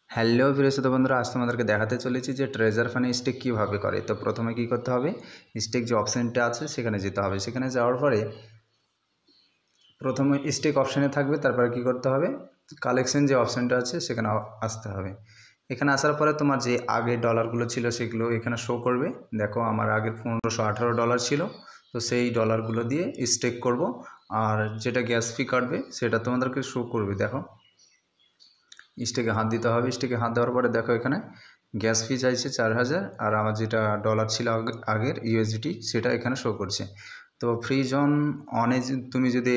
Hello প্রিয় শ্রোতা বন্ধুরা, আজ তোমাদেরকে দেখাতে চলেছি যে ট্রেজার ফানে স্টেক কীভাবে করে। তো প্রথমে কি করতে হবে, স্টেক যে অপশানটা আছে সেখানে যেতে হবে। সেখানে যাওয়ার পরে প্রথমে স্টেক অপশানে থাকবে, তারপরে কি করতে হবে, কালেকশন যে অপশানটা আছে সেখানে আসতে হবে। এখানে আসার পরে তোমার যে আগের ডলারগুলো ছিল সেগুলো এখানে শো করবে। দেখো আমার আগের $1518 ছিল, তো সেই ডলারগুলো দিয়ে স্টেক করব। আর যেটা গ্যাস ফি কাটবে সেটা তোমাদেরকে শো করবে। দেখো স্টেকে হাত দিতে হবে। স্টেকে হাত দেওয়ার পরে দেখো এখানে গ্যাস ফি চাইছে 4000, আর আমার যেটা ডলার ছিল আগের ইউএসডিটি সেটা এখানে শো করছে। তো ফ্রি জোন অনে তুমি যদি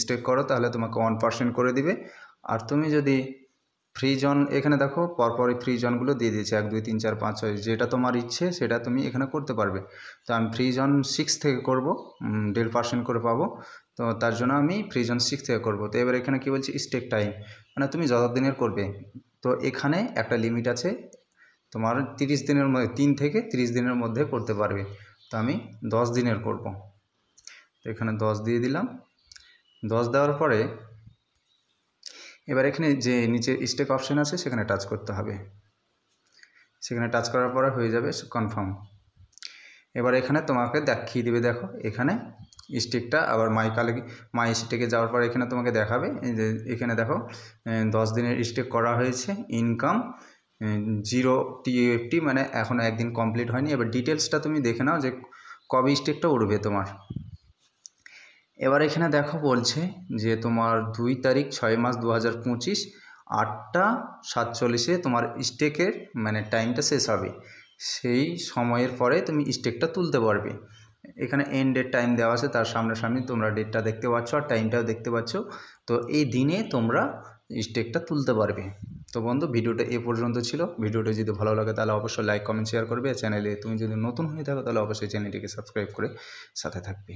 স্টেক করো তাহলে তোমাকে 1% করে দিবে। আর তুমি যদি ফ্রি জোন এখানে দেখো পরপরই ফ্রি জোনগুলো দিয়ে দিয়েছে 1 2 3 4 5 6, যেটা তোমার ইচ্ছে সেটা তুমি এখানে করতে পারবে। তো আমি ফ্রি জোন 6 থেকে করব, 1.5% করে পাবো। তো তার জন্য আমি ফ্রি জোন 6 থেকে করব। তো এবার এখানে কী বলছি, স্টেক টাইম, মানে তুমি যত দিনের করবে। তো এখানে একটা লিমিট আছে, তোমার 30 দিনের মধ্যে, 3 থেকে 30 দিনের মধ্যে করতে পারবে। তো আমি 10 দিনের করব। তো এখানে 10 দিয়ে দিলাম। 10 দেওয়ার পরে এবার এখানে যে নিচে স্টেক অপশান আছে সেখানে টাচ করতে হবে। সেখানে টাচ করার পরে হয়ে যাবে কনফার্ম। এবার এখানে তোমাকে দেখিয়ে দিবে, দেখো এখানে স্টেকটা আবার মাই স্টেকে যাওয়ার পর এখানে তোমাকে দেখাবে যে এখানে দেখো 10 দিনের স্টেক করা হয়েছে, ইনকাম 0 TUFT, মানে এখনও একদিন কমপ্লিট হয়নি। এবার ডিটেলসটা তুমি দেখে নাও যে কবে স্টেকটা উঠবে তোমার। এবার এখানে দেখো বলছে যে তোমার 2 তারিখ 6 মাস 2025 8টা 47 তোমার স্টেকের মানে টাইমটা শেষ হবে। সেই সময়ের পরে তুমি স্টেকটা তুলতে পারবে। এখানে এন্ডের টাইম দেওয়া আছে, তার সামনাসামনি তোমরা ডেটটা দেখতে পাচ্ছ আর টাইমটাও দেখতে পাচ্ছ। তো এই দিনে তোমরা স্টেকটা তুলতে পারবে। তো বন্ধু, ভিডিওটা এ পর্যন্ত ছিল। ভিডিওটা যদি ভালো লাগে তাহলে অবশ্যই লাইক কমেন্ট শেয়ার করবে। চ্যানেলে তুমি যদি নতুন হয়ে থাকো তাহলে অবশ্যই চ্যানেলটিকে সাবস্ক্রাইব করে সাথে থাকবে।